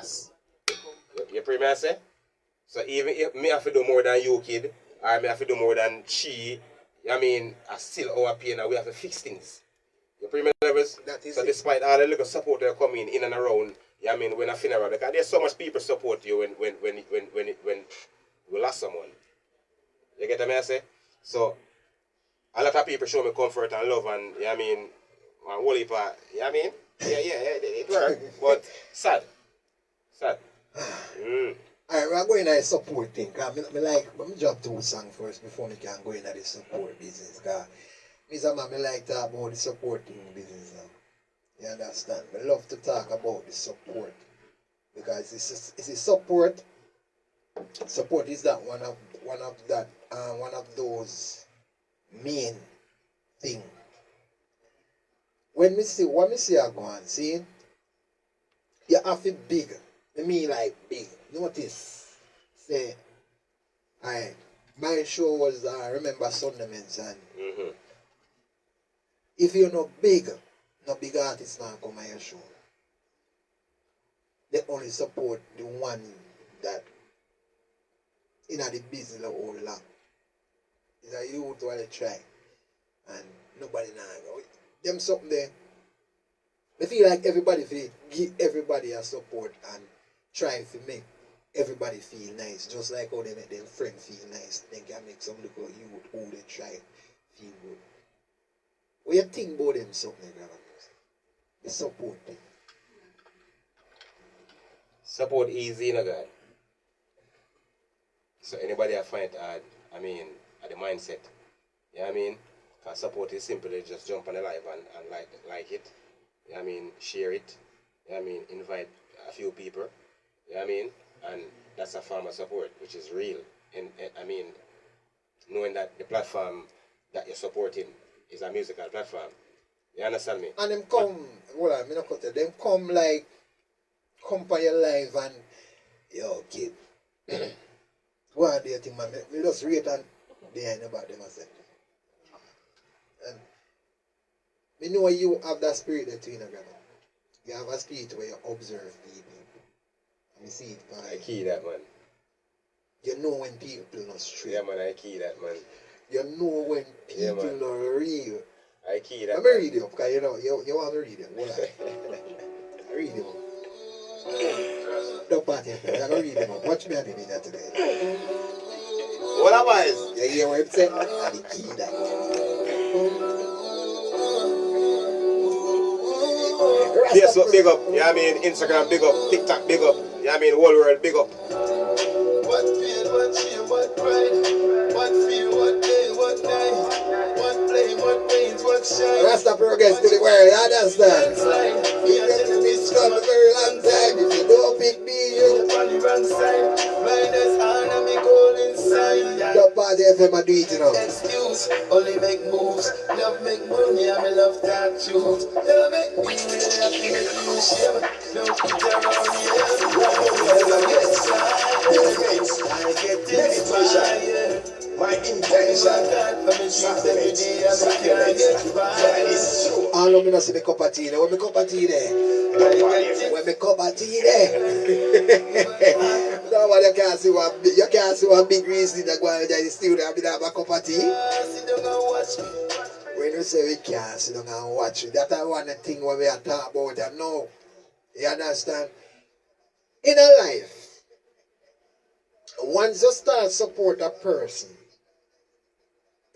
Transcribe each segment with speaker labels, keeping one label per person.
Speaker 1: class. You pray me I say? So even if me have to do more than you, kid, or me have to do more than she, I mean, I still our pain and we have to fix things. You pray me levels? So despite all the little support that are coming in and around, I mean, when a funeral, because there's so much people support you when we lost someone. You get what I say? So a lot of people show me comfort and love and I mean, and whole heap of, I mean, it works, but sad. Sad.
Speaker 2: Alright, we're going to the support thing. Cause let me drop two songs first before we can go into the support business. Because me like to talk about the supporting business now. You understand? I love to talk about the support. Because it's a support. Support is that one of those main thing. When me see I go on, see, you have to big. I mean like big. Notice, say, my show was Remember Sundays and if you're not big, no big artist now come on your show. They only support the one that in the business the whole lot. It's a youth who they try and nobody now go. Them something there. I feel like everybody feel give everybody a support and try to make everybody feel nice. Just like how they make their friend feel nice. They can make some little youth who they try feel good. What you think about them something, Grabbamusiq? The support thing.
Speaker 1: Support easy, you know, God. So anybody I find hard, I mean, at the mindset. You know what I mean? Because support is simple, they just jump on the live and like it. You know what I mean? Share it. You know what I mean? Invite a few people. You know what I mean? And that's a form of support, which is real. And I mean, knowing that the platform that you're supporting is a musical platform. You understand me?
Speaker 2: And them come, hold on, me not cut it. Them come like, come for your life and, yo, kid. Go on do your thing, man. Me just rate and behind about them, I said. And me know you have that spirit there too, you know, Grandma. You have a spirit where you observe people. And you see it, man.
Speaker 1: I key that, man.
Speaker 2: You know when people not straight.
Speaker 1: Yeah, man, I key that, man.
Speaker 2: You know when people not real.
Speaker 1: I key that.
Speaker 2: Let me read it up, because you know, you want to read it. Hold on. I read it up. Don't party, I'm going to read it up. Watch me and do that today.
Speaker 1: What am I?
Speaker 2: You hear what I'm saying? I key that.
Speaker 1: Facebook, big up. Yeah, I mean, Instagram, big up. TikTok, big up. Yeah, I mean, whole world, big up.
Speaker 3: What feel, what cheer, what pride, what feel, what day, what night, what play, what rains, what shine.
Speaker 2: Rasta progress to the world, you understand? We've been in this for a very long time. If you don't pick me, you're
Speaker 3: on the wrong side. Blind as hand and me goal inside.
Speaker 2: Don't party FM and do it, you know.
Speaker 3: Excuse, only make moves. Love make money and me love that truth. Love make me really happy with you, shame. Don't put around here. I get inspired.
Speaker 4: My intention.
Speaker 2: All of me not see me cup of tea there. When me cup of tea there? When me cup of tea there? No, you can't see one big reason that go on in the studio and have a cup of tea. When you say we can't sit down and watch it, that's one thing when we are talking about that now. You understand? In a life, once you start support a person,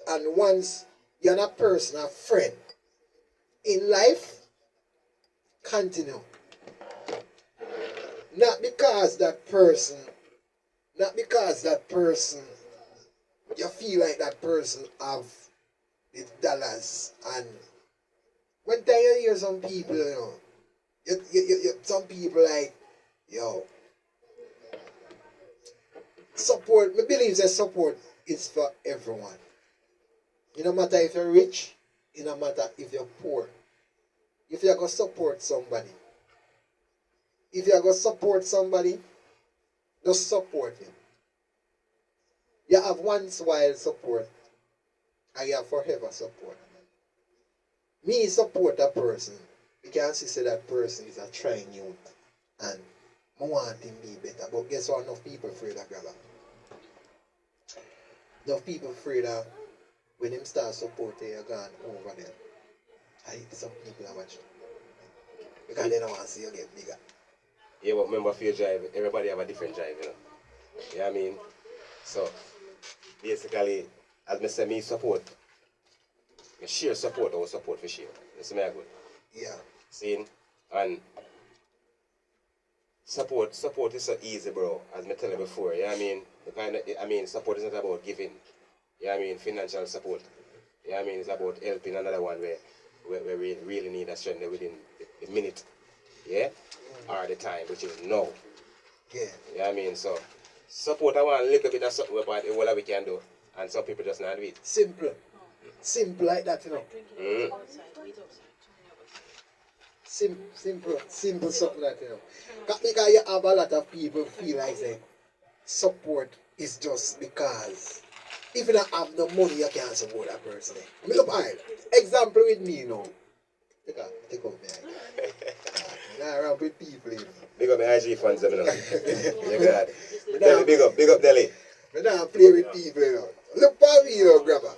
Speaker 2: and once you're not a person, a friend, in life, continue. Not because that person, you feel like that person have the dollars. And when you hear some people, you know, some people like, yo, support, I believe that support is for everyone. It no matter if you're rich, it no matter if you're poor. If you're going to support somebody, just support him. You have once while support, and you have forever support. Me support a person, because I say that person is a trying youth, and I want him be better. But guess what? Enough people afraid of Grabba. Enough people afraid that when him start supporting you gone over there. I hate some people are watching. Because they don't want to see you get bigger.
Speaker 1: Yeah, but remember for your drive, everybody have a different drive, you know. You know what I mean? So, basically, as I say, me support, me share support or support for share. That's me good.
Speaker 2: Yeah.
Speaker 1: See? And support is so easy, bro, as I tell you before, you know what I mean? Support is not about giving. You know what I mean? Financial support. You know what I mean? It's about helping another one where we really need a strength within a minute. Yeah? Or the time, which is now.
Speaker 2: Yeah.
Speaker 1: You know what I mean? So, support I want a little bit of something about what we can do. And some people just not do it.
Speaker 2: Simple. Simple like that, you know. Simple something like that, you know. Because you have a lot of people feel like say support is just because if you don't have no money, you can't support that person. Me look hard. Example with me, you know. Take out me. Now around with people, you know.
Speaker 1: Big up my IG fans, you know. Yeah, God. Big up Delhi.
Speaker 2: I don't play with people, you know. Look for me, you know, Grabba.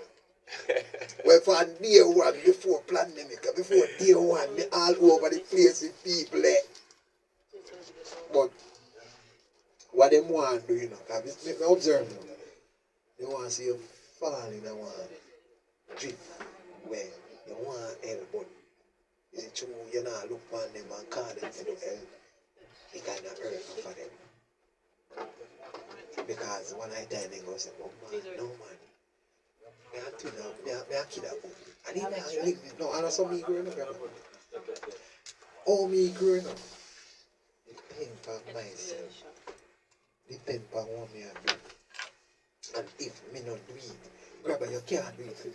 Speaker 2: Well, for day one, before pandemic, before day one, they all over the place with people there. But what them want to do, you know, because I observe them. They want to see you fall in a one drift where you want help, but is it true you not look on them and call them for the help? It kind of hurt for them. Because one night time they go say, oh man, no man. Me a twin up, me a kid up. And he now live it. No, and that's how me growing up. How me growing up. Depend on myself. Depend on what me I do. And if me not do it, Grabba, you can't do it for me.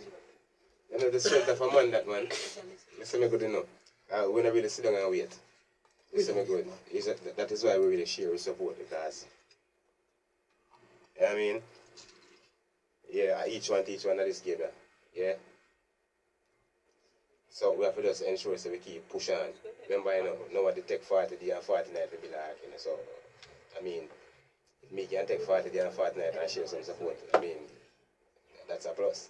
Speaker 1: You know the strength of a man, that man. You see me good enough. We don't really sit down and wait. You see me good. That is why we really share with support, because you know what I mean? Yeah, each one teach one of this game, yeah. So we have to just ensure so we keep pushing on. Remember, you know, nobody take 40 days and 40 nights to be like, you know, so I mean, me can take 40 days and 40 nights and share some support. I mean, that's a plus.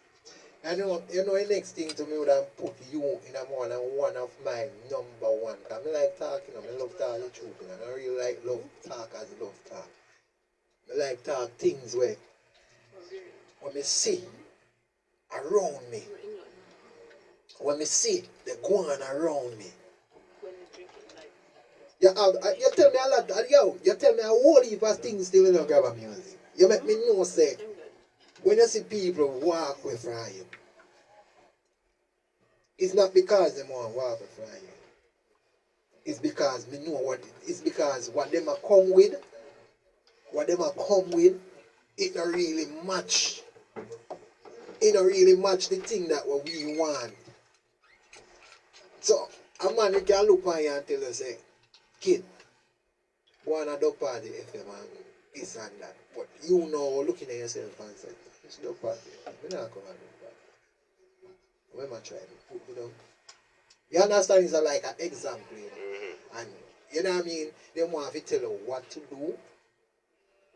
Speaker 2: I know, the next thing to me would have put you in a one of my number one. Because I like talking, I love talking the truth, and I really like love talk as love talk. I like talk things where when I see around me, when I see the going around me, you tell me a lot, you tell me a whole heap of things still in the Grabbamusiq. You make me know, say, when you see people walk away from you, it's not because they want to walk away from you. It's because me know it's because what them are come with, it don't really match. It don't really match the thing that what we want. So a man you can look on you and tell you, say, kid, go on a dog party FM and this and that. But you know, looking at yourself and say, it's dog party. We not come and dog party. We might try it. You know. You understand? It's like an example, you know. And you know what I mean? They want to tell you what to do,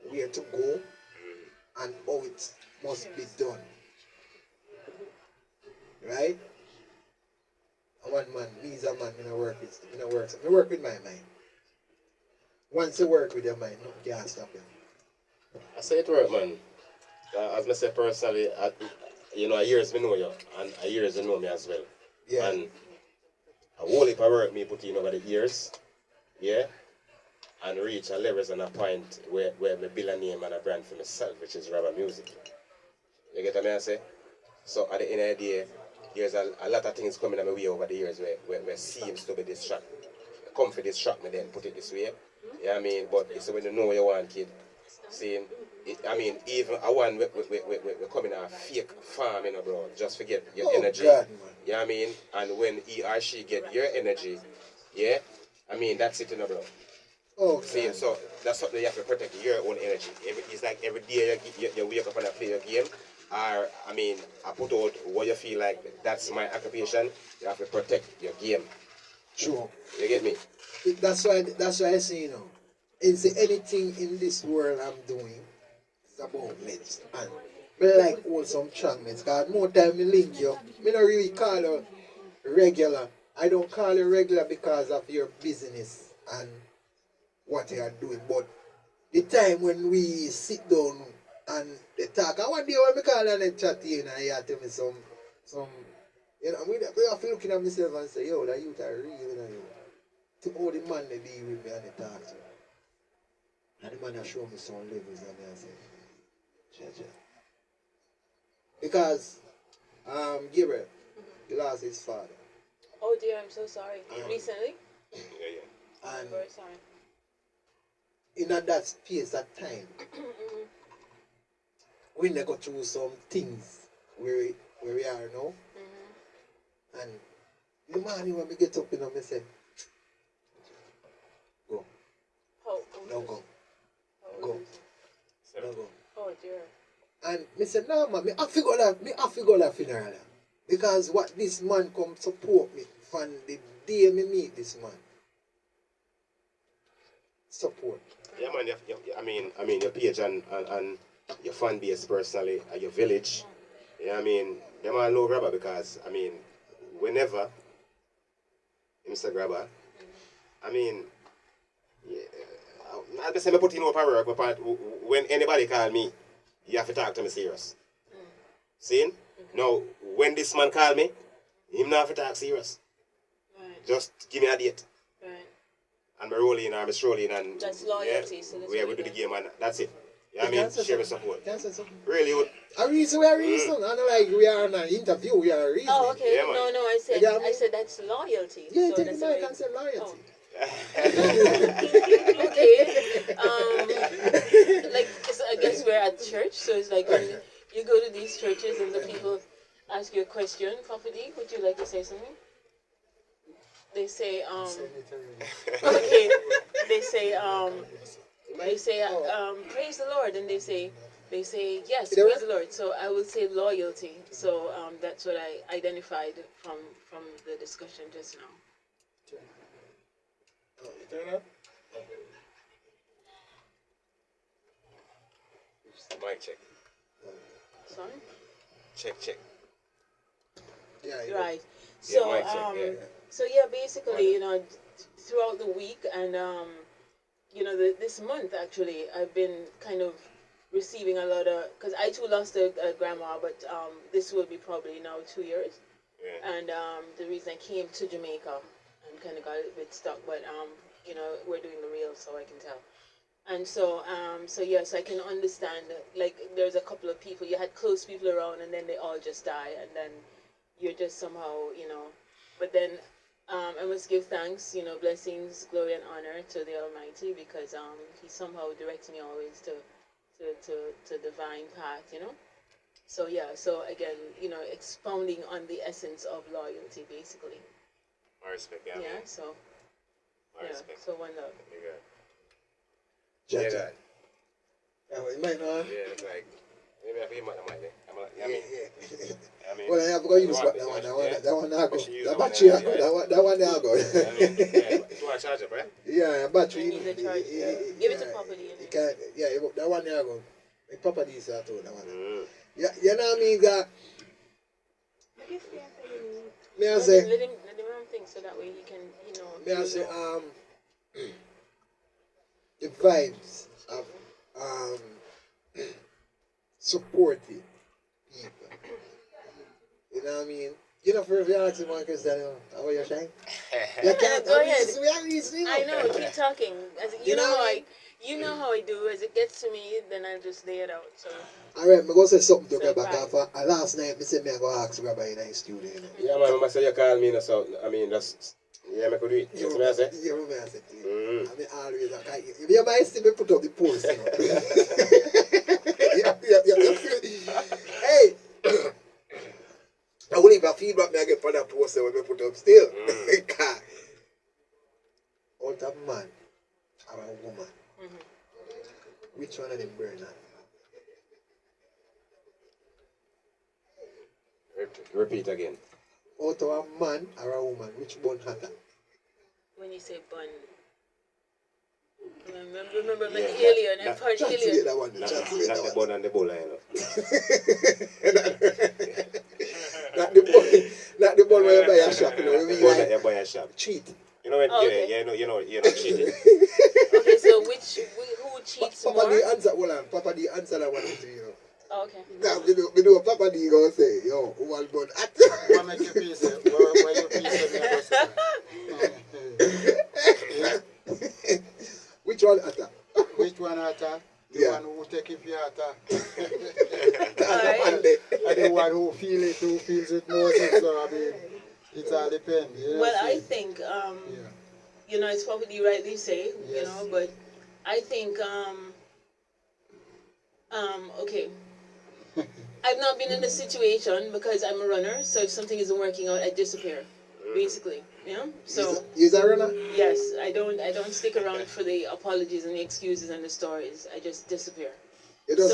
Speaker 2: where to go, and how it must be done. Right? And one man, me is a man, I work with my mind. Once you work with your mind, nothing can stop you.
Speaker 1: I say it work, man. As I say personally, you know, a years me know you, and a years you know me as well.
Speaker 2: Yeah.
Speaker 1: And a whole heap of work me put in over the years, yeah, and reach a level and a point where me build a name and a brand for myself, which is Grabbamusiq. You get what I say? So at the end of the day, there's a lot of things coming on my way over the years where seems to be distract. Come for distract me then, put it this way. You know what I mean? But it's when you know you want, kid. Seeing it, I mean, even a one we come in a fake farm, you know, bro. Just forget your energy.
Speaker 2: God, man.
Speaker 1: You know what I mean? And when he or she get your energy, yeah, I mean, that's it, you know, bro.
Speaker 2: Oh,
Speaker 1: See,
Speaker 2: God.
Speaker 1: so that's something you have to protect your own energy. It's like every day you wake up and play your game. Or, I mean, I put out what you feel like that's my occupation. You have to protect your game.
Speaker 2: True.
Speaker 1: You get me?
Speaker 2: That's why I say, you know, is anything in this world I'm doing is about medz. And I like hold some strong medz. Because more time I link you, I don't really call you regular. I don't call you regular because of your business and what you are doing. But the time when we sit down and they talk, and one day when we call and they chat to you and you tell me some, we have to look at myself and say, yo, that youth are real, to all the man they be with me and they talk to me. And the man has shown me some levels and I say, cha. Because Gabriel, he lost his father.
Speaker 4: Oh dear, I'm so sorry. Recently?
Speaker 1: Yeah.
Speaker 4: I'm
Speaker 2: And
Speaker 4: very sorry.
Speaker 2: in that space, that time, we need to go through some things where we are now. And the morning when we get up, I say, go.
Speaker 4: How
Speaker 2: No go.
Speaker 4: How
Speaker 2: Go.
Speaker 4: old is he?
Speaker 2: No go.
Speaker 4: Oh dear.
Speaker 2: And I said, no man, I have to go that funeral. Because what this man come support me from the day me meet this man. Support.
Speaker 1: Yeah, man. I mean, your page and your fan base personally, and your village. Yeah, I mean, them all know Grabba because whenever Mr. Grabba, I mean, yeah, I just say me put in no power work, but when anybody call me, you have to talk to me serious. See? Now, when this man call me, him not have to talk serious.
Speaker 4: Right.
Speaker 1: Just give me a date.
Speaker 4: Right.
Speaker 1: And I roll in, I'm strolling, and
Speaker 4: That's loyalty, so that's
Speaker 1: we
Speaker 4: what
Speaker 1: do
Speaker 4: it
Speaker 1: the
Speaker 4: is.
Speaker 1: game, and that's it. Yeah, I mean, share the support.
Speaker 2: Can I say something?
Speaker 1: Really would.
Speaker 2: We are reason. I know like we are on an interview, we are reasoning.
Speaker 4: Oh, okay.
Speaker 1: Yeah, man.
Speaker 4: No, I said
Speaker 2: You get what I
Speaker 4: I
Speaker 2: mean?
Speaker 4: said that's loyalty.
Speaker 2: Yeah,
Speaker 4: so
Speaker 2: take
Speaker 4: that's
Speaker 2: the
Speaker 4: a
Speaker 2: mic
Speaker 4: very-
Speaker 2: and say loyalty.
Speaker 4: Okay. Like I guess we're at church, so it's like when you go to these churches and the people ask you a question, Papa D, would you like to say something? They say okay. They say praise the Lord, and they say yes, praise the Lord. So I will say loyalty. So that's what I identified from the discussion just now.
Speaker 1: Mic check.
Speaker 4: Sorry.
Speaker 1: Check.
Speaker 2: Yeah.
Speaker 4: Right.
Speaker 1: Yeah,
Speaker 4: So
Speaker 1: mic check, yeah.
Speaker 4: so yeah, basically, throughout the week and this month actually, I've been kind of receiving a lot of, because I too lost a grandma, but this will be probably now 2 years.
Speaker 1: Yeah.
Speaker 4: And the reason I came to Jamaica and kind of got a bit stuck, but we're doing the real, so I can tell. And so yes, I can understand. Like, there's a couple of people you had close people around, and then they all just die, and then you're just somehow, But then I must give thanks, blessings, glory, and honor to the Almighty, because He somehow directs me always to divine path, So yeah, so again, expounding on the essence of loyalty, basically.
Speaker 1: I respect, yeah.
Speaker 4: Yeah. So
Speaker 1: I respect.
Speaker 4: so one love.
Speaker 1: Yeah,
Speaker 2: Jaja.
Speaker 1: that.
Speaker 2: You might know.
Speaker 1: Yeah, it's like, maybe I feel my mic. I mean,
Speaker 2: Well, I have to go use that one. That one now go. That battery I go. That one now go.
Speaker 1: It's one charge up, right?
Speaker 2: Yeah, battery.
Speaker 4: You need the charge. Give it to Papa D.
Speaker 2: You can. Yeah, that one now go. My Papa D is that one. That one.
Speaker 1: Mm.
Speaker 2: Yeah, you know what I mean? That. Me I
Speaker 4: Let
Speaker 2: say.
Speaker 4: him think, so that way he can,
Speaker 2: Me I say. The vibes of supporting people. You know what I mean? You know, for if you ask me one question, how are you shine? You can't.
Speaker 4: Go ahead.
Speaker 2: We are reasoning.
Speaker 4: I know. Keep talking.
Speaker 2: You know what I mean?
Speaker 4: You know how I do. As it gets to me, then I just lay it out. So.
Speaker 2: Alright, I'm going to say something to
Speaker 4: So
Speaker 2: Grabba.
Speaker 4: right.
Speaker 2: Because last night, I said, I'm going to ask Grabba in the studio. You know?
Speaker 1: Yeah, man, I say you call me, so, I mean, that's, yeah, I could do it.
Speaker 2: You
Speaker 1: That's what I say.
Speaker 2: You remember I said to you.
Speaker 1: Mm.
Speaker 2: I mean, always, like, if you might still put up the post, you know. yeah. Hey! I won't even feedback me I get for that post when we put up still. Because out of man or a woman, which one of them burn on?
Speaker 1: Repeat again.
Speaker 2: Out of a man or a woman, which one hotter?
Speaker 4: When you say bun, what do I Remember the
Speaker 1: Yeah,
Speaker 4: alien and part
Speaker 2: Translate
Speaker 4: alien.
Speaker 2: that one. Translate
Speaker 1: Not
Speaker 2: that
Speaker 1: the
Speaker 2: one.
Speaker 1: bun and the bola, you know.
Speaker 2: Not the bun where you buy a shop, you know. You
Speaker 1: The
Speaker 2: mean
Speaker 1: bun that
Speaker 2: like
Speaker 1: you buy a shop.
Speaker 2: cheat.
Speaker 1: You know when
Speaker 4: Oh, okay.
Speaker 1: you know cheating.
Speaker 4: Okay, so who cheats
Speaker 2: Papa
Speaker 4: more?
Speaker 2: D answer, hold on. Papa D answer that one to you.
Speaker 4: Oh, okay.
Speaker 2: Now, we do a Papa D gonna say, yo, one bun at.
Speaker 5: What make you feel say? Why you feel say me
Speaker 2: Which one atta?
Speaker 5: Which one attack? The
Speaker 2: Yeah.
Speaker 5: one who take it for attack.
Speaker 4: Alright.
Speaker 5: And the one who feel it, who feels it most. So I mean, it all depends. You know
Speaker 4: Well,
Speaker 5: what I'm
Speaker 4: I
Speaker 5: saying?
Speaker 4: think
Speaker 5: Yeah.
Speaker 4: you know, it's probably rightly say, you
Speaker 5: Yes.
Speaker 4: know, but I think okay. I've not been in this situation because I'm a runner, so if something isn't working out, I disappear, basically. Yeah. So
Speaker 2: You's a runner?
Speaker 4: yes, I don't stick around for the apologies and the excuses and the stories. I just disappear.
Speaker 2: You just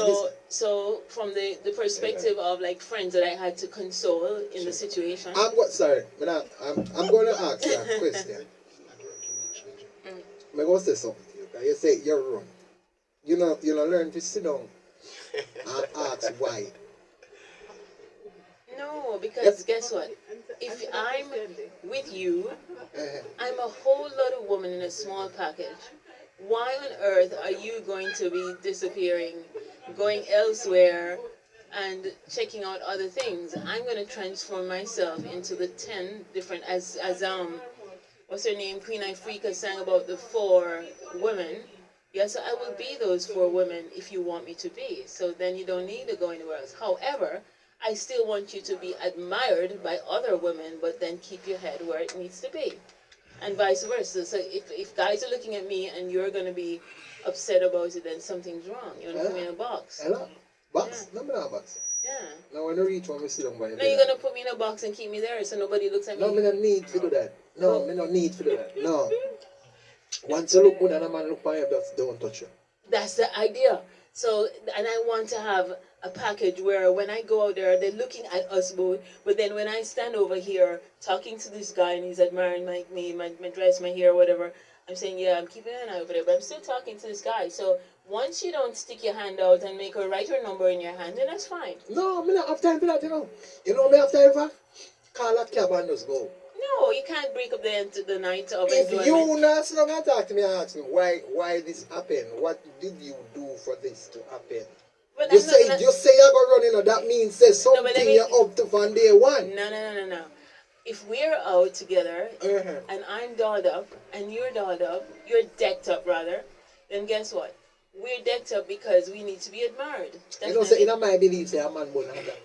Speaker 4: So from the perspective of like friends that I had to console in the situation.
Speaker 2: I'm what? Sorry, I'm going to ask you a question. I'm going to say something to you. 'Cause you say you run. You know, learn to sit down and ask why.
Speaker 4: No, because guess what? If I'm with you, I'm a whole lot of woman in a small package. Why on earth are you going to be disappearing, going elsewhere, and checking out other things? I'm going to transform myself into the 10 different, as what's her name, Queen Ifrika sang about the 4 women. Yes, I will be those 4 women if you want me to be. So then you don't need to go anywhere else. However, I still want you to be admired by other women, but then keep your head where it needs to be. And vice versa. So if guys are looking at me and you're going to be upset about it, then something's wrong. You want to put me in a box.
Speaker 2: Hello? Box? No, me not box.
Speaker 4: Yeah.
Speaker 2: Now when I reach one, I sit down by the
Speaker 4: No, you're going to put me in a box and keep me there so nobody looks at me.
Speaker 2: No, me don't need to do that. No, me don't need to do that. No. Once you look good and a man look on you, just don't touch you.
Speaker 4: That's the idea. So, and I want to have a package where when I go out there, they're looking at us both. But then when I stand over here talking to this guy and he's admiring my dress, my hair, whatever, I'm saying, yeah, I'm keeping an eye over there, but I'm still talking to this guy. So once you don't stick your hand out and make her write her number in your hand, then that's fine.
Speaker 2: No, me not have time for that, you know. You know me have time for? Call that cab and just go.
Speaker 4: No, you can't break up the night of
Speaker 2: If
Speaker 4: enjoyment.
Speaker 2: you not sit down and talk to me and ask me why this happened, what did you do for this to happen?
Speaker 4: But
Speaker 2: You
Speaker 4: I'm not
Speaker 2: say
Speaker 4: gonna-
Speaker 2: you say you're gonna run, you know, that means say something
Speaker 4: but let me-
Speaker 2: you're up to from day one.
Speaker 4: No. If we're out together
Speaker 2: Uh-huh.
Speaker 4: and I'm dolled up and you're dolled up, you're decked up rather, then guess what? We're decked up because we need to be admired.
Speaker 2: You know, say, in my belief, say a man born like that.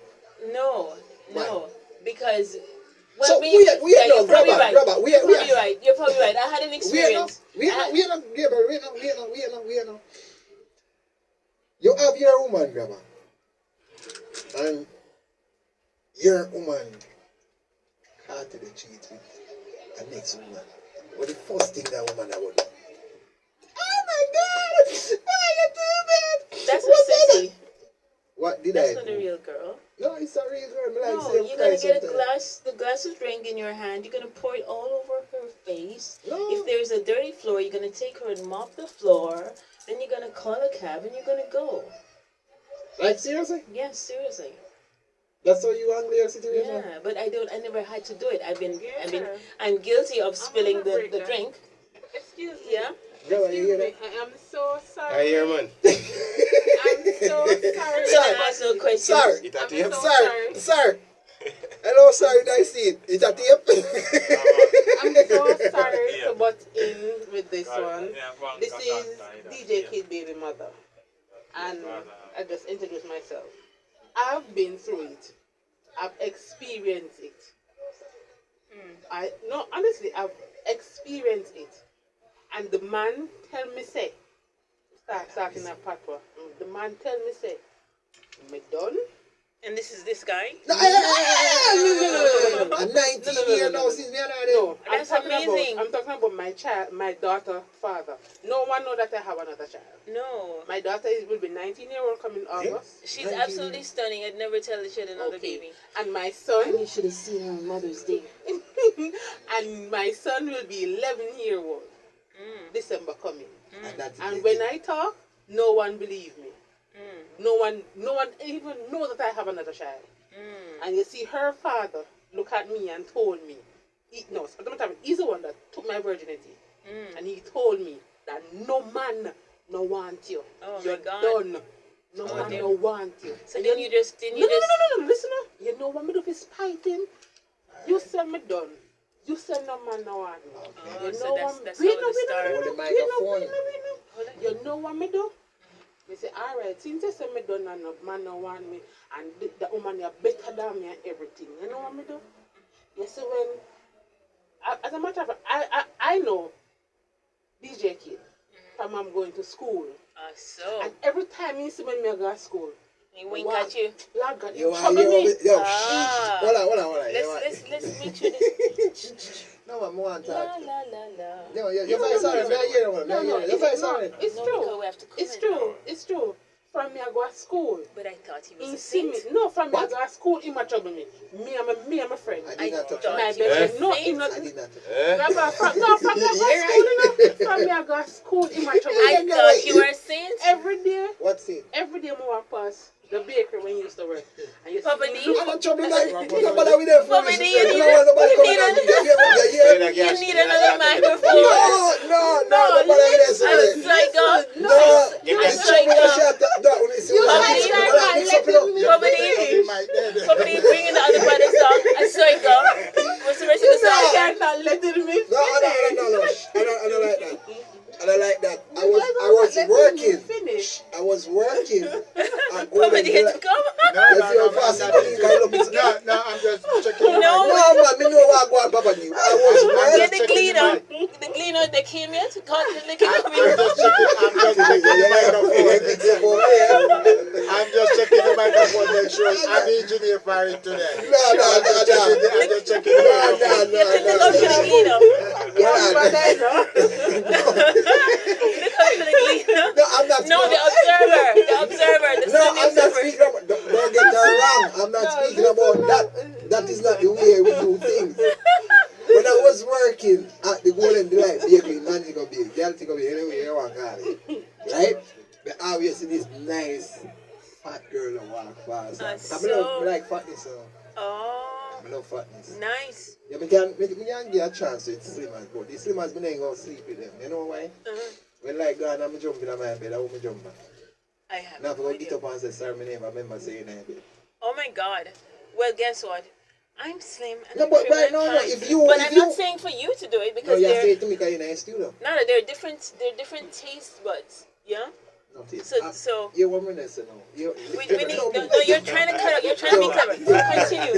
Speaker 4: No,
Speaker 2: Why?
Speaker 4: because
Speaker 2: So
Speaker 4: me-
Speaker 2: we
Speaker 4: yeah,
Speaker 2: no,
Speaker 4: you're probably
Speaker 2: Grabba,
Speaker 4: right.
Speaker 2: Grabba,
Speaker 4: You're probably right. You're probably right. I had an
Speaker 2: we
Speaker 4: experience.
Speaker 2: no. You have your woman, Grabba. And your woman caught the cheat with a next woman. What the first thing that woman that would do? Oh my God! Why you do that?
Speaker 4: That's a
Speaker 2: What did
Speaker 4: sissy.
Speaker 2: What did
Speaker 4: That's
Speaker 2: I
Speaker 4: not
Speaker 2: do?
Speaker 4: a real girl.
Speaker 2: No, it's a real girl. Me like
Speaker 4: No,
Speaker 2: say
Speaker 4: you're gonna get
Speaker 2: sometimes.
Speaker 4: the glass of drink in your hand. You're gonna pour it all over her face.
Speaker 2: No.
Speaker 4: If there's a dirty floor, you're gonna take her and mop the floor. Then you're gonna call a cab and you're gonna go.
Speaker 2: Like seriously?
Speaker 4: Yes, seriously.
Speaker 2: That's how you handle your situation?
Speaker 4: Yeah, but I never had to do it. I'm guilty of spilling the drink.
Speaker 6: Excuse me.
Speaker 4: Yeah.
Speaker 2: Grabba, you hear
Speaker 6: Excuse
Speaker 2: that?
Speaker 6: me. I am so sorry.
Speaker 1: I hear, man.
Speaker 6: I'm so sorry.
Speaker 4: So I ask no questions.
Speaker 2: Sir,
Speaker 1: It a
Speaker 6: I'm
Speaker 1: tape?
Speaker 6: so
Speaker 2: sir,
Speaker 6: sorry.
Speaker 2: sir. Hello, sir, did I see it? It's a tape?
Speaker 6: I'm so sorry to butt in with this one. This is DJ Kid Baby Mother. And I just introduced myself. I've been through it. I've experienced it. Honestly, I've experienced it. And the man tell me say, start talking a patois. The man tell me say, me done.
Speaker 4: And this is this guy.
Speaker 2: No, I'm 19 years now since me and her then.
Speaker 6: No,
Speaker 4: That's amazing.
Speaker 6: I'm talking about my child, my daughter, father. No one know that I have another child.
Speaker 4: No.
Speaker 6: My daughter will be 19-year-old coming August.
Speaker 4: She's absolutely stunning. I'd never tell that she had another baby.
Speaker 6: And my son,
Speaker 4: You should have seen her on Mother's Day.
Speaker 6: and my son will be 11-year-old. December coming. And when I talk, no one believe me. No one even know that I have another child. And you see, her father look at me and told me, he's the one that took my virginity. And he told me that no man no want you.
Speaker 4: Oh,
Speaker 6: you're done. No man no want you.
Speaker 4: So then you just
Speaker 6: no, listen up. You know what me do for spiting? You say me done. You say no man no want me.
Speaker 4: Oh,
Speaker 6: you
Speaker 4: so
Speaker 6: know
Speaker 4: that's how it started.
Speaker 6: You know what me do? Me say, alright, since you say me done and no man no want me, and the woman is better than me and everything, you know what me do? You see, when, as a matter of fact, I know DJ Kid from I'm going to school.
Speaker 4: So.
Speaker 6: And every time he see when me go to school,
Speaker 4: he wink at you.
Speaker 6: Lord God, you trouble me.
Speaker 2: Hold on.
Speaker 4: Let's make sure this.
Speaker 2: No, I'm more on
Speaker 4: La
Speaker 2: talk.
Speaker 4: la la la.
Speaker 2: No, you're very sorry.
Speaker 6: It's true. From me I go to school.
Speaker 4: But I thought he was
Speaker 6: He
Speaker 4: a
Speaker 6: see me.
Speaker 4: saint.
Speaker 6: No, from me I go to school, he might trouble me. Me and my friend.
Speaker 2: I did not touch
Speaker 6: My
Speaker 2: him.
Speaker 6: best friend. No, he not.
Speaker 2: I did not touch
Speaker 6: From me I go to school, From me I go to school, he might trouble me.
Speaker 4: I thought you were a saint.
Speaker 6: Every day.
Speaker 2: What scene?
Speaker 6: Every day I walk past the bakery when you used to work. And you
Speaker 4: Papa
Speaker 6: see
Speaker 4: D.
Speaker 6: me
Speaker 2: I'm not trouble like nobody with them.
Speaker 4: Papa D, you need another microphone.
Speaker 2: No, nobody with them.
Speaker 4: I'm psycho.
Speaker 2: No,
Speaker 4: I'm psycho. Papa D, bring in the other part of the song. I'm psycho. What's the rest of the song?
Speaker 6: You're not letting me finish.
Speaker 2: No. I don't like that. I was working. I was working.
Speaker 4: Papa D had to come.
Speaker 5: No, I'm just checking.
Speaker 4: No,
Speaker 2: man, me know what go on, Papa D. I was working.
Speaker 4: get the cleaner. The cleaner, they came here to cut the liquor.
Speaker 5: I'm just checking the microphone. I'm just checking the microphone. Make sure I'm the engineer for it today.
Speaker 2: No.
Speaker 5: I'm just checking the microphone.
Speaker 4: You have to look up for the cleaner. Look up for the cleaner.
Speaker 2: No, I'm not.
Speaker 4: No, the observer. The
Speaker 2: No,
Speaker 4: Sunday
Speaker 2: I'm not
Speaker 4: observer.
Speaker 2: speaking about. Don't get that wrong. I'm not speaking about that. That is not the way we do things. When I was working at the Golden Delight Bakery in Manchego Bay, Galtico Bay, anyway you want to call it, right? But obviously this nice fat girl that walk past. I like fatness, so.
Speaker 4: Oh,
Speaker 2: I love fatness.
Speaker 4: nice.
Speaker 2: Yeah, we can get a chance with Slimmers, but the Slimmers, me ain't going to sleep with them. You know why? When like God, I'm jumping on my bed, I want me jump back.
Speaker 4: I have
Speaker 2: Now if I
Speaker 4: no
Speaker 2: go get
Speaker 4: idea.
Speaker 2: up and say, sorry, my name, I remember saying that.
Speaker 4: Oh my God. Well, guess what? I'm slim and
Speaker 2: No,
Speaker 4: I'm
Speaker 2: but
Speaker 4: trim and
Speaker 2: no,
Speaker 4: fine.
Speaker 2: if you...
Speaker 4: But
Speaker 2: if
Speaker 4: I'm
Speaker 2: you,
Speaker 4: not saying for you to do it
Speaker 2: no,
Speaker 4: because
Speaker 2: you
Speaker 4: they're
Speaker 2: say it to me because you're in a studio.
Speaker 4: no, they're different taste buds. Yeah.
Speaker 2: No, taste.
Speaker 4: So
Speaker 2: You want me to say no.
Speaker 4: we need, no, you're trying to cut out. You're trying to be clever. Continue.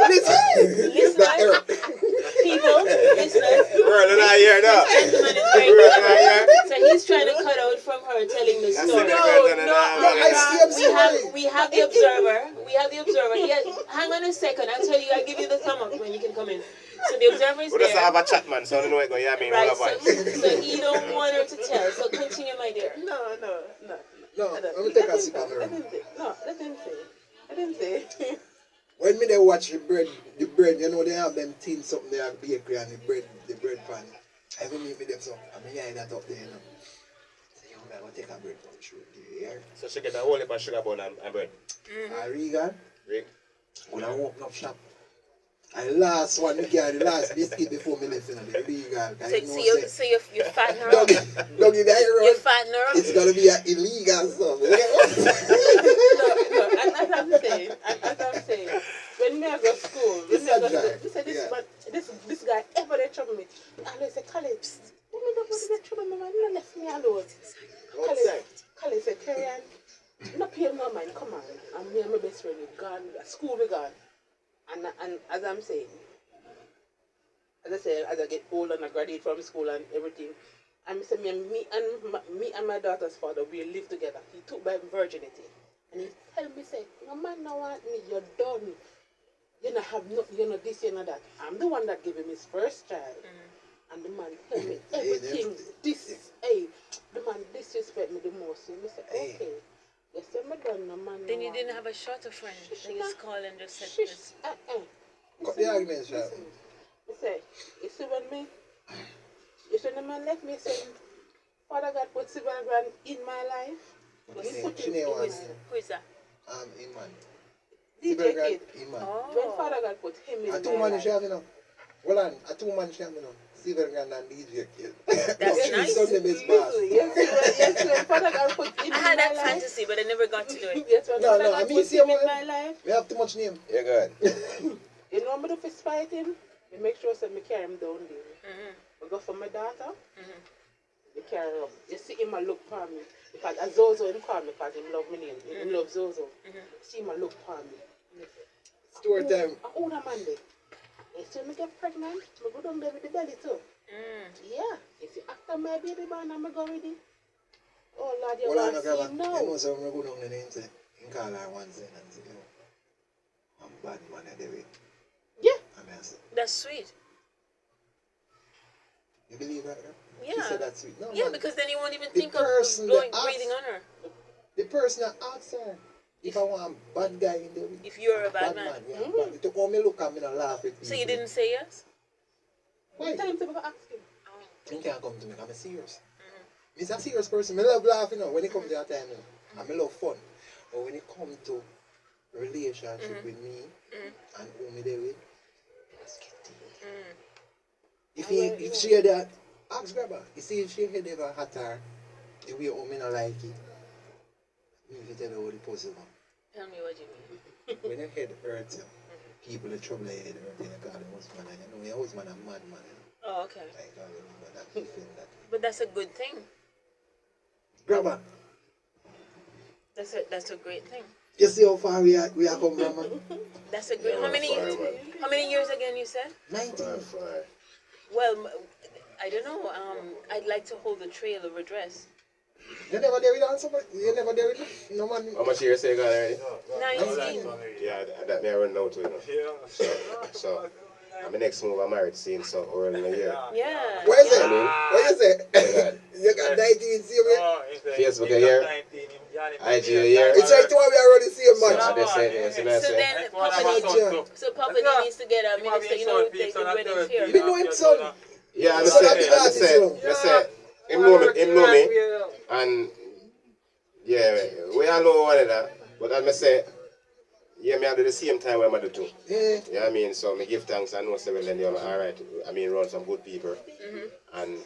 Speaker 4: Listeners, people, listeners.
Speaker 1: We're not here now.
Speaker 4: Gentleman is very clever. So he's trying to cut out from her telling the story. We have the observer. Yeah, hang on a second. I'll tell you. I'll give you the thumb up when you can come in. So the observer is
Speaker 1: We just
Speaker 4: there.
Speaker 1: have a chat, man, so I don't know what going to
Speaker 4: Right. So he don't want her to tell. So continue, my dear.
Speaker 6: No.
Speaker 2: No, let me take a sip of the
Speaker 6: I didn't say.
Speaker 2: When me they watch the bread, you know they have them tin something there at bakery and the bread pan. I will meet me them so I mean yeah that up there, you know. So you know, I take a bread from through there.
Speaker 1: So she get a whole heap of sugar bun and bread.
Speaker 2: Regan,
Speaker 1: Rick.
Speaker 2: when I open up shop. And the last one, the last biscuit before me left, you know, the illegal.
Speaker 4: So you're fattening her up.
Speaker 2: Don't give that
Speaker 4: You're fattening her up.
Speaker 2: It's gonna be an illegal stuff.
Speaker 6: No, as I'm saying, when me I go to school, this guy ever they trouble me. I always say, Khalid, what me don't want to trouble me, man, you left me alone. Khalid said, Carry on, not pay no mind, come on. And me and my best friend, we gone, school we gone. And as I'm saying, as I said, as I get older and I graduate from school and everything, I'm saying me and my daughter's father, we live together. He took my virginity. And he tell me, say, no man no want me, you're done. You know, have no, you know, this, you know, that. I'm the one that gave him his first child. And the man tell me everything. The man disrespect me the most. And I say, okay. Yes, I'm done, no man.
Speaker 4: Then you didn't have a shorter friend. They just call and just said this.
Speaker 2: Cut the argument, Shab.
Speaker 6: You say, you see when me, So when the man left me, said, Father God put Silver Grand in my life.
Speaker 4: Who is that?
Speaker 2: Iman.
Speaker 6: DJ Kid.
Speaker 2: Iman.
Speaker 6: When Father God put him in
Speaker 2: A
Speaker 6: my
Speaker 2: two-man
Speaker 6: life.
Speaker 2: sham, you know. Hold on, a two-man sham, you know. Silver Grand and DJ Kid.
Speaker 4: That's nice.
Speaker 2: Son name is Bass.
Speaker 6: Yes, when Father God put him
Speaker 4: I
Speaker 6: in
Speaker 4: had
Speaker 6: my
Speaker 4: that
Speaker 6: life.
Speaker 4: fantasy, but I never got to do it.
Speaker 6: Yes, when
Speaker 2: No,
Speaker 6: Father
Speaker 2: no,
Speaker 6: God
Speaker 2: I mean,
Speaker 6: put
Speaker 2: see,
Speaker 6: him in my life.
Speaker 2: we have too much name.
Speaker 1: Yeah, good.
Speaker 6: You know, I'm going to spite him. I make sure that I carry him down there. I go for my daughter. I carry her up. You see him, I look for me. Because as Zozo, him call me because he love me name. He love Zozo. See him, I look for me.
Speaker 2: Story time.
Speaker 6: I own a man there. And so when I get pregnant, I go down there with the belly too. Yeah. If you after my baby born, I'm going with it. Oh, Lord, you want to see him now.
Speaker 2: You know, so I'm going down there and say, you call her one thing and say, yo, I'm bad man at the way.
Speaker 6: Yeah.
Speaker 2: I mean, I say,
Speaker 4: That's sweet.
Speaker 2: you believe that?
Speaker 4: Yeah.
Speaker 2: She said that's sweet. No,
Speaker 4: Yeah,
Speaker 2: man,
Speaker 4: because then you won't even
Speaker 2: the
Speaker 4: think of
Speaker 2: person
Speaker 4: going
Speaker 2: that
Speaker 4: breathing
Speaker 2: asks-
Speaker 4: on her.
Speaker 2: the person that asks her, if I want a bad guy in the way.
Speaker 4: If you're a bad man.
Speaker 2: Yeah, bad. To come me look at me and laugh at me.
Speaker 4: So you didn't say yes?
Speaker 2: Why?
Speaker 6: Time to go ask him.
Speaker 2: You can't come to me, I'm serious. I'm a serious person. I love laughing when it comes to that time. And I love fun. But when it comes to relationship with me and who me there with, let's get to it. If she had that, ask Grabba. You see, if she had ever had her, the way me not like it, me if you tell her what the pussy want.
Speaker 4: Tell me what you mean.
Speaker 2: When your head hurts you, people in trouble your head hurt you, they call the husband, and you know your husband a madman.
Speaker 4: Oh, okay.
Speaker 2: Like, that feel that.
Speaker 4: But that's a good thing.
Speaker 2: Grabba,
Speaker 4: That's a great thing.
Speaker 2: you see how far we are come from, man?
Speaker 4: That's a great. How many years again you said?
Speaker 2: 19.
Speaker 4: Well, I don't know. I'd like to hold the trail of redress.
Speaker 2: You never there with somebody? You never there with no man?
Speaker 1: How much years you got already?
Speaker 4: 19.
Speaker 1: Yeah, that may run out with So, my next move, I'm married soon, so early in the year.
Speaker 4: Yeah.
Speaker 2: What is it?
Speaker 1: I mean,
Speaker 2: What you say? You got 19, see me?
Speaker 1: Facebook a year, IG a year.
Speaker 2: It's like 2 we are already seeing
Speaker 1: So,
Speaker 2: much.
Speaker 1: I just said,
Speaker 4: So then, Papa needs to get a minister, you know, the wedding fair.
Speaker 2: You know him, son.
Speaker 1: Yeah, I
Speaker 2: So that
Speaker 1: say, him know me, and yeah, we all know one another, but as I say, yeah, me I do the same time when I do too.
Speaker 2: Yeah.
Speaker 1: Yeah, I mean, so me give thanks. I know several then you're alright. I mean, run some good people, and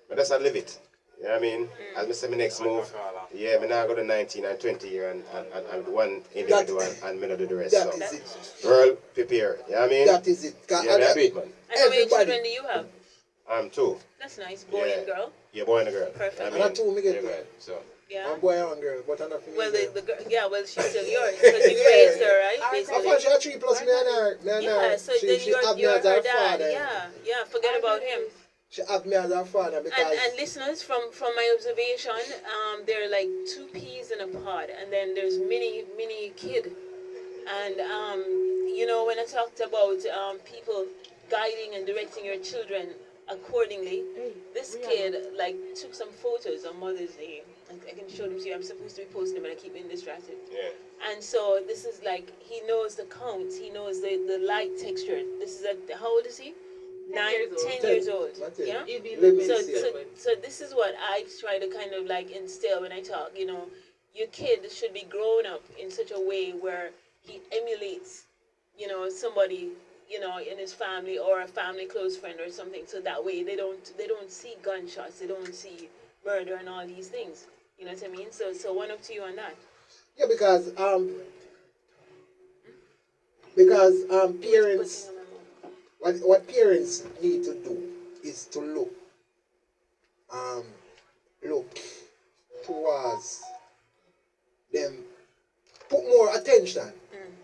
Speaker 1: but that's I live it. You know what I mean? As I say, my next move, yeah, me now go to 19 and 20 year and one individual and me not do the rest.
Speaker 2: That
Speaker 1: So,
Speaker 2: is it.
Speaker 1: girl, prepare. You know what I mean?
Speaker 2: That is it.
Speaker 1: Yeah, me a beat man.
Speaker 4: And how many
Speaker 2: Everybody.
Speaker 4: children do you have?
Speaker 1: I'm two.
Speaker 4: That's nice. Boy and girl.
Speaker 1: Yeah, boy and a girl.
Speaker 4: Perfect.
Speaker 1: I
Speaker 2: And I two, me get
Speaker 1: yeah,
Speaker 2: two.
Speaker 1: girl. So.
Speaker 4: Yeah.
Speaker 2: One boy and one girl, but enough for me.
Speaker 4: Well,
Speaker 2: girl.
Speaker 4: the girl, yeah, well, she's still yours because you raised her, right?
Speaker 2: I
Speaker 4: Basically.
Speaker 2: thought she had 3 plus me and her.
Speaker 4: Yeah, so
Speaker 2: she,
Speaker 4: then
Speaker 2: she
Speaker 4: you're
Speaker 2: have me as
Speaker 4: her
Speaker 2: her
Speaker 4: dad.
Speaker 2: father.
Speaker 4: Yeah, forget about him.
Speaker 2: She have me as her father because...
Speaker 4: And listeners, from my observation, there are like 2 peas in a pod, and then there's mini kid. And, you know, when I talked about people guiding and directing your children accordingly, this kid, like, took some photos on Mother's Day. I can show them to you. I'm supposed to be posting them, but I keep being distracted.
Speaker 1: Yeah.
Speaker 4: And so this is like, he knows the counts. He knows the light texture. This is how old is he? 10 years old. Yeah? So this is what I try to kind of like instill when I talk. You know, your kid should be grown up in such a way where he emulates, you know, somebody, you know, in his family or a family close friend or something. So that way they don't see gunshots, they don't see murder and all these things. You know what I mean? So one up to you on that.
Speaker 2: Yeah, because parents, what parents need to do is to look towards them, put more attention.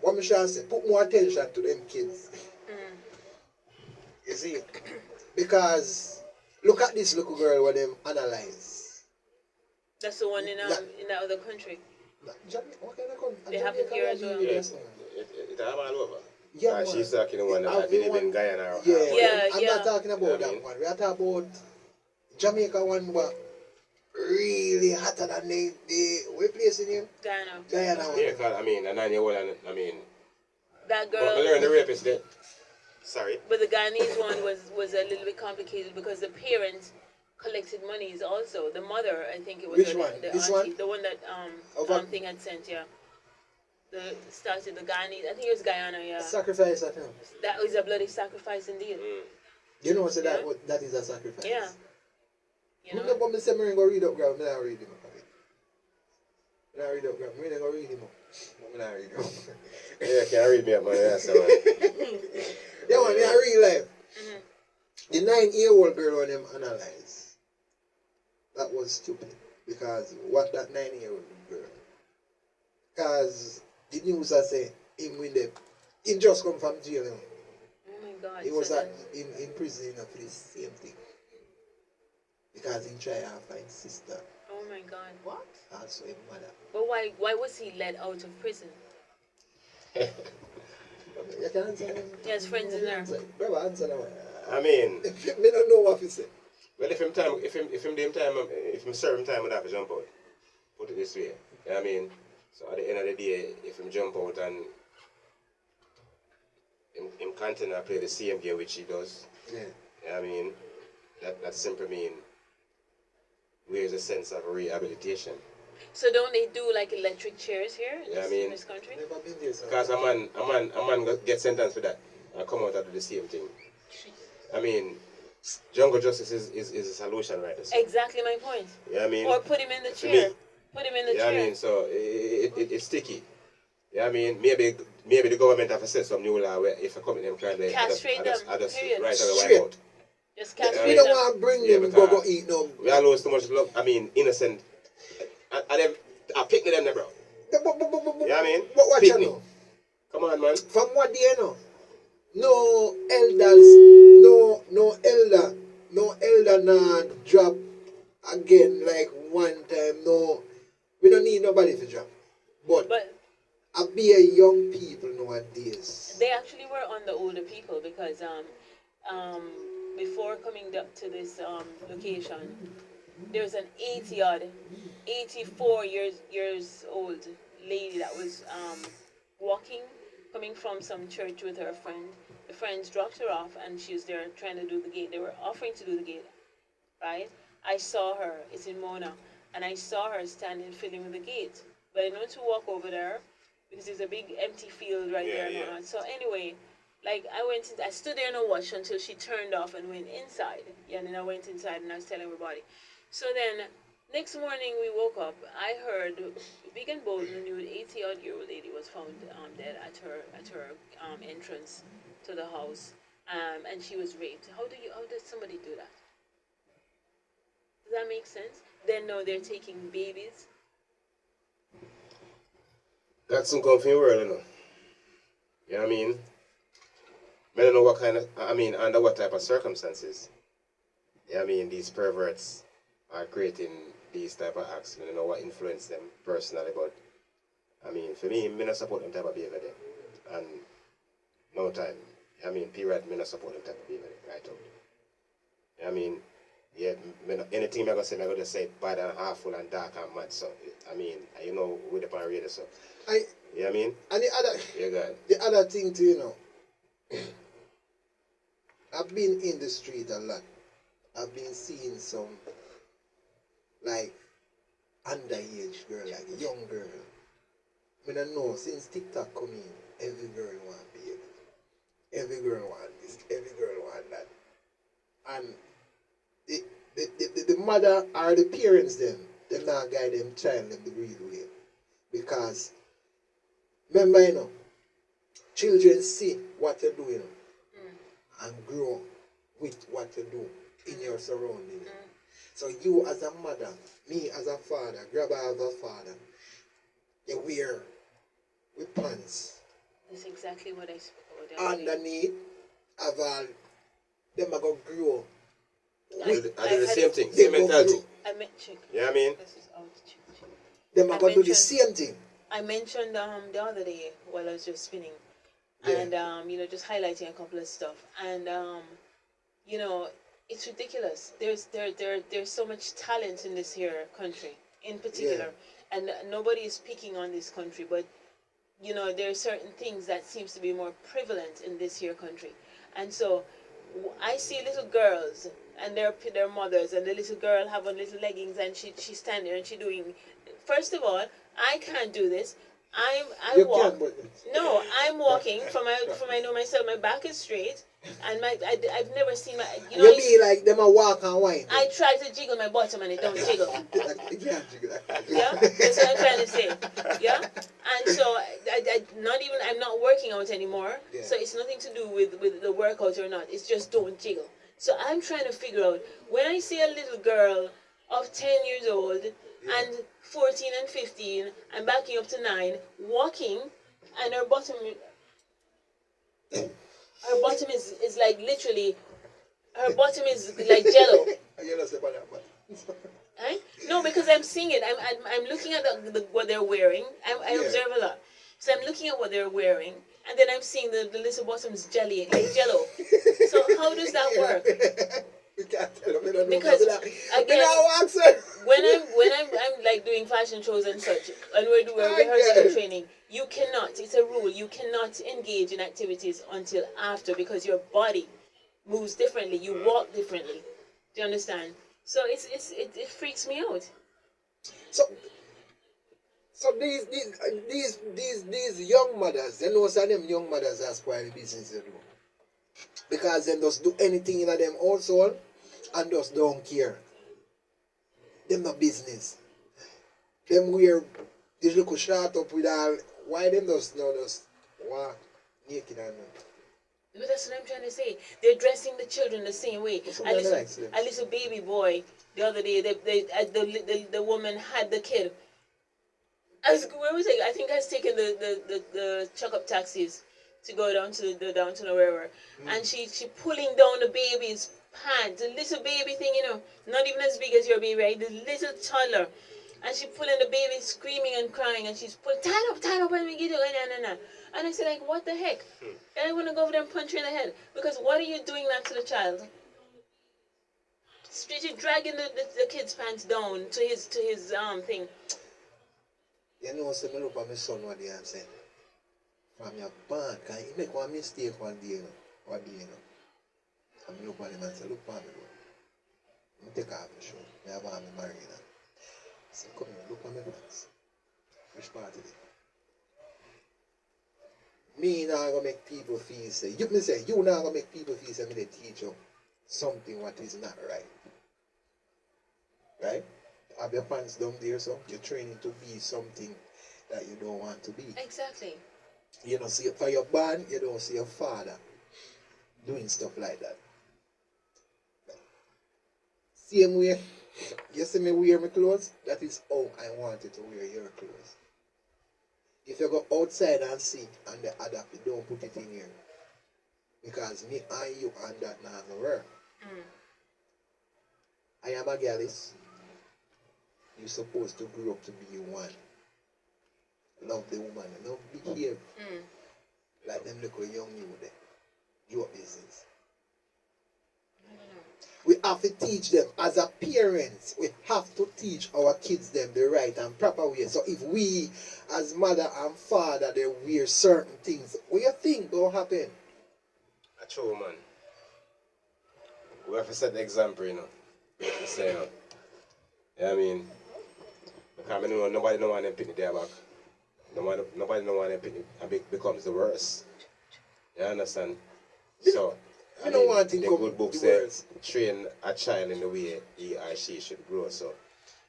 Speaker 2: What me shall say, put more attention to them kids. You see, because look at this little girl when them analyze.
Speaker 4: That's the one in that other country.
Speaker 2: What kind of country?
Speaker 4: They have it here as well.
Speaker 1: Yeah, it all over.
Speaker 2: Yeah,
Speaker 1: she's talking the one that I believe in Guyana.
Speaker 2: I'm not talking about that one. We are talking about Jamaica one, but really hotter than the what place in him?
Speaker 4: Guyana.
Speaker 2: One.
Speaker 1: Yeah, cause I mean, a 9-year-old, and I mean,
Speaker 4: That
Speaker 1: but
Speaker 4: girl.
Speaker 1: we learn the rapist there. Sorry.
Speaker 4: But the Ghanese one was a little bit complicated because the parents collected monies also. The mother, I think it was
Speaker 2: Which
Speaker 4: her,
Speaker 2: one?
Speaker 4: the
Speaker 2: This
Speaker 4: auntie,
Speaker 2: one?
Speaker 4: the one that thing had sent, yeah. The started the Ghanese. I think it was Guyana, yeah.
Speaker 2: Sacrifice at him.
Speaker 4: That was a bloody sacrifice indeed.
Speaker 2: You know, so
Speaker 4: Yeah.
Speaker 2: that is a sacrifice.
Speaker 4: Yeah. You
Speaker 2: You
Speaker 4: know.
Speaker 2: know, but I say, I'm going to read up, girl. I'm not read him up. I'm not read up, girl. I'm going to read him up. I'm not read him up.
Speaker 1: Yeah, can I read me up, man? That's man.
Speaker 2: Yeah, man, I read life. The 9-year-old girl on them analyze. That was stupid. Because what that 9-year-old girl. Because the news has said him with them. He just come from jail. You know.
Speaker 4: Oh my God.
Speaker 2: He was
Speaker 4: so
Speaker 2: in prison, you know, for the same thing. Because he tried to find his sister.
Speaker 4: oh my God. What?
Speaker 2: Also his mother.
Speaker 4: But why was he let out of prison?
Speaker 2: You can answer him.
Speaker 4: He has friends in there.
Speaker 2: Brother, answer that one.
Speaker 1: I mean,
Speaker 2: Me don't know what he say.
Speaker 1: well, if him serve him time, I'd have to jump out. Put it this way. You know what I mean? So at the end of the day, if him jump out and him continue to play the same game which he does,
Speaker 2: Yeah.
Speaker 1: you know what I mean? That simply mean where's a sense of rehabilitation.
Speaker 4: So don't they do like electric chairs here
Speaker 1: Yeah, I
Speaker 4: in
Speaker 1: mean-
Speaker 4: this country?
Speaker 2: Never been there, sir.
Speaker 1: Because a man get sentenced for that and come out and do the same thing. I mean, jungle justice is a solution right there.
Speaker 4: Exactly my point.
Speaker 1: Yeah, I mean,
Speaker 4: Or put him in the
Speaker 1: for
Speaker 4: chair.
Speaker 1: me,
Speaker 4: Put him in the
Speaker 1: yeah,
Speaker 4: chair.
Speaker 1: I mean, so it's sticky. Yeah, I mean, maybe the government have to set some new law where if I come in them crime, they
Speaker 4: Castrate them,
Speaker 1: I just
Speaker 4: period.
Speaker 1: right away
Speaker 2: Straight.
Speaker 1: wipe out.
Speaker 4: Just
Speaker 2: We
Speaker 4: castrate
Speaker 2: don't
Speaker 4: them.
Speaker 2: want to bring
Speaker 1: Yeah,
Speaker 2: them
Speaker 1: because
Speaker 2: go eat no.
Speaker 1: We all lose too much love. I mean, innocent. And them, I pick them, bro.
Speaker 2: Yeah,
Speaker 1: I mean?
Speaker 2: But what you
Speaker 1: Picnic.
Speaker 2: know?
Speaker 1: Come on, man.
Speaker 2: From what do you know? No elders, no elder nah drop again like one time. No, we don't need nobody to drop. But I be a young people nowadays.
Speaker 4: They actually were on the older people because before coming up to this location, there's an 84 years old lady that was walking, coming from some church with her friend. The friends dropped her off and she was there trying to do the gate. They were offering to do the gate, right? I saw her, it's in Mona, and I saw her standing fiddling with the gate. But I know to walk over there because there's a big empty field right there.
Speaker 1: Yeah.
Speaker 4: Mona. So anyway, like I stood there and I watched until she turned off and went inside. Yeah, and then I went inside and I was telling everybody. So then next morning we woke up. I heard big and bold and knew an 80-odd-year-old lady was found dead at her entrance to the house, and she was raped. How does somebody do that? Does that make sense? Then no, they're taking babies.
Speaker 1: That's some confusing world, you know. You know what I mean? I don't know what kind of, under what type of circumstances. Yeah, I mean, these perverts are creating these type of acts. I don't know what influenced them personally, but I mean, for me, I don't support them type of behavior there. And no time. I mean, period, I don't support them type of behavior there, right out. I mean, yeah, anything I'm going to say, I'm going to just say bad and half-full and dark and mad. So, I mean, you know, with the pan radio, so. You know what I mean?
Speaker 2: And
Speaker 1: Yeah,
Speaker 2: the other thing too, you know, I've been in the street a lot. I've been seeing some, like, underage girl, like a young girl. I mean, I know, since TikTok come in, every girl want baby. Every girl want this, every girl want that. And the mother or the parents them not guide them child them the real way. Because, remember, you know, children see what you do, you know, and grow with what you do in your surrounding. So you as a mother, me as a father, Grabba as a father, you wear with pants.
Speaker 4: That's exactly what I spoke about.
Speaker 2: Underneath, have all, them are going to grow.
Speaker 1: I do the same thing,
Speaker 2: They
Speaker 1: same
Speaker 2: go
Speaker 1: mentality.
Speaker 2: grow.
Speaker 4: I meant chick.
Speaker 1: You know what I mean?
Speaker 4: This is out chick.
Speaker 2: Them are going to do the
Speaker 4: mentioned-
Speaker 2: same thing.
Speaker 4: I mentioned the other day while I was just spinning,
Speaker 2: Yeah.
Speaker 4: and you know, just highlighting a couple of stuff, and you know, it's ridiculous. There's so much talent in this here country, in particular, and nobody is picking on this country, but you know, there are certain things that seems to be more prevalent in this here country, And so I see little girls and their mothers, and the little girl have on little leggings, and she's standing and she doing. First of all, I can't do this. I
Speaker 2: You
Speaker 4: walk.
Speaker 2: can, but
Speaker 4: No, I'm walking from I know myself. My back is straight, and I've never seen my. You know,
Speaker 2: you mean like them a walk and wine?
Speaker 4: I try to jiggle my bottom and it don't jiggle.
Speaker 2: You can't jiggle that.
Speaker 4: Yeah, that's what I'm trying to say. Yeah, and so I'm not working out anymore.
Speaker 2: Yeah.
Speaker 4: So it's nothing to do with the workout or not. It's just don't jiggle. So I'm trying to figure out when I see a little girl of 10 years old and 14 and 15 and backing up to 9 walking, and her bottom is like literally, her bottom is like jello.
Speaker 2: You know, say about that, but-
Speaker 4: Eh? No, because I'm seeing it. I'm looking at what they're wearing. I observe a lot. So I'm looking at what they're wearing, and then I'm seeing the little bottoms jelly, like jello. So how does that work?
Speaker 2: You can't tell them, you don't know.
Speaker 4: Because, again, when I'm like doing fashion shows and such, and we're rehearsing and training, you cannot. It's a rule. You cannot engage in activities until after, because your body moves differently. You walk differently. Do you understand? So it freaks me out.
Speaker 2: So these young mothers, they know some of them young mothers are spoil the business they do. Because them just do anything in them also and just don't care. Them no business. Them wear this little shirt up with all, why them just walk naked and
Speaker 4: But that's what I'm trying to say. They're dressing the children the same way. A little baby boy, the other day, the woman had the kid. Where was it? I think I was taking the chuck-up taxis to go down to the downtown or wherever. And she pulling down the baby's pants, the little baby thing, you know, not even as big as your baby, right? The little toddler. And she pulling the baby, screaming and crying, and she's pulling, tie up, and we get it, and I said, like, what the heck? And I want to go over there and punch her in the head. Because what are you doing that to the child? Straight dragging the kid's pants down to his thing.
Speaker 2: You know, so I look at my son one day and say, from your band, can you make one mistake one day, And I look at him and say, look at me, bro. I take off the show. I have on my marina. I say, come here, look at my pants. Which part is it? Me not gonna make people feel say, you not gonna make people feel say me they teach you something what is not right. Right? Have your pants down there, so you're training to be something that you don't want to be.
Speaker 4: Exactly.
Speaker 2: You don't see it for your band, you don't see your father doing stuff like that. Same way, you see me wear my clothes, that is how I want you to wear your clothes. If you go outside and see and the adapt it, don't put it in here. Because me and you and that not gonna work. I am a gallus. You're supposed to grow up to be one. Love the woman and don't behave like them little young you there. Your business. We have to teach them as a parents. We have to teach our kids them the right and proper way. So if we as mother and father they wear certain things, what you think will happen?
Speaker 1: That's true, man. We have to set the example, you know. We have to say, you know. Yeah, I mean, because I know nobody don't want them picking their back. Nobody don't want them picking, and it becomes the worst. You understand? So,
Speaker 2: I don't want to
Speaker 1: the
Speaker 2: come
Speaker 1: good book
Speaker 2: the
Speaker 1: says,
Speaker 2: worst.
Speaker 1: train a child in the way he or she should grow. So,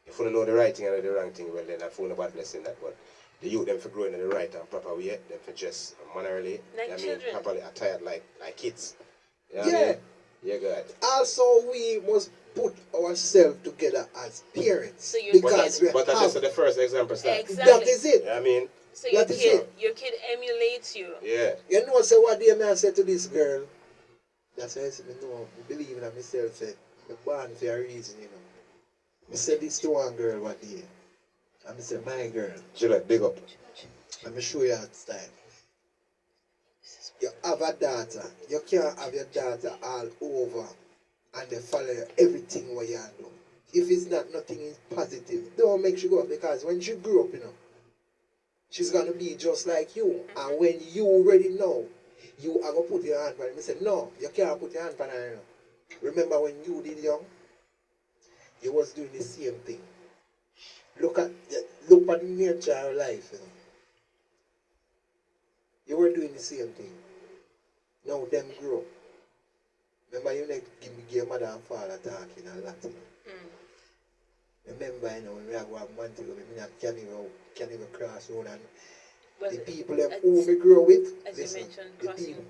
Speaker 1: if you don't know the right thing and the wrong thing, well, then I feel no bad blessing that. But the youth, them for growing in the right and proper way, them for dress mannerly,
Speaker 4: Like children.
Speaker 1: properly attired like kids. You know
Speaker 2: Yeah.
Speaker 1: what I mean? Yeah, good.
Speaker 2: Also, we must put ourselves together as parents.
Speaker 4: So you're
Speaker 2: because we
Speaker 1: But that's
Speaker 2: have,
Speaker 1: just the first example, sir.
Speaker 4: Exactly.
Speaker 2: that is it.
Speaker 1: Yeah, I mean,
Speaker 4: So your
Speaker 2: That is
Speaker 4: kid emulates you.
Speaker 1: yeah.
Speaker 2: You know, so what day I said to this girl, that's why I said, no, I believe in myself, say, I'm born for a reason, you know. I said this to one girl one day, and I said, my girl,
Speaker 1: Juliet, big up.
Speaker 2: let me show you how it's time. You have a daughter, you can't have your daughter all over, and they follow everything what you do. If it's not nothing is positive, don't make she go up, because when she grew up, you know, she's gonna be just like you. And when you already know, You are going to put your hand on it. I said, no, you can't put your hand on it. Remember when you did young? You was doing the same thing. Look at the nature of life. You know. You were doing the same thing. Now them grow. Remember you like give your mother and father talking a lot. You know. Remember, you know, when we have one month ago, can't even cross road and well, the people them who me grow with,
Speaker 4: as
Speaker 2: listen,
Speaker 4: you mentioned,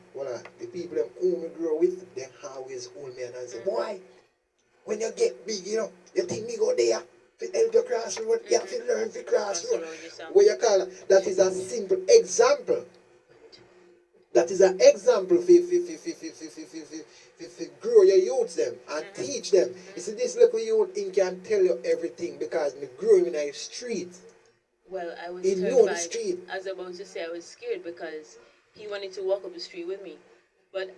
Speaker 2: the people them who me grow with, they always hold me and say, boy, when you get big, you know, you think me go there, to help you cross the road, you have to learn to cross the road. What you call it? That is a simple example. That is an example for grow your youths them and teach them. You see, this little youth in can tell you everything because me growing in a street.
Speaker 4: Well, I was
Speaker 2: street.
Speaker 4: I was about to say I was scared because he wanted to walk up the street with me. But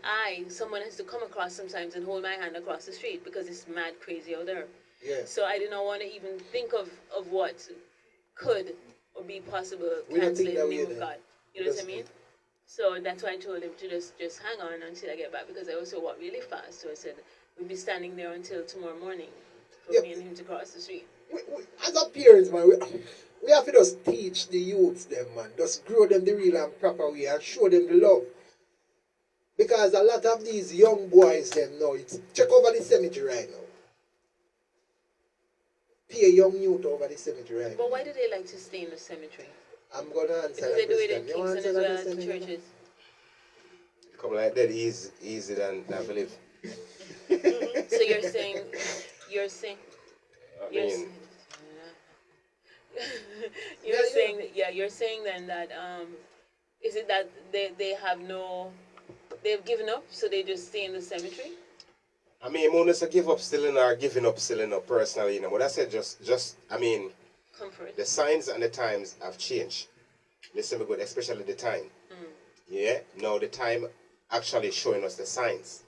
Speaker 4: someone has to come across sometimes and hold my hand across the street because it's mad crazy out there.
Speaker 2: Yeah.
Speaker 4: So I did not want to even think of what could or be possible canceling the name of God. You know what I mean? So that's why I told him to just hang on until I get back because I also walked really fast. So I said we'd be standing there until tomorrow morning for me and him to cross the street.
Speaker 2: We, as a parents, man, we have to just teach the youths them, man. Just grow them the real and proper way and show them the love. Because a lot of these young boys them now, check over the cemetery right now. Pay a young youth over the cemetery right now.
Speaker 4: But why do they like to stay in the cemetery?
Speaker 2: I'm going to answer
Speaker 4: because they do it in Kingston as well as the churches.
Speaker 1: Come like that easy than I believe.
Speaker 4: So you're saying you're saying then that is it that they've given up so they just stay in the cemetery?
Speaker 1: I mean, Mona's a give up still in or giving up still in personally, you know. But I said just I mean
Speaker 4: comfort.
Speaker 1: The signs and the times have changed. Listen me good, especially the time. Yeah? Now the time actually showing us the signs.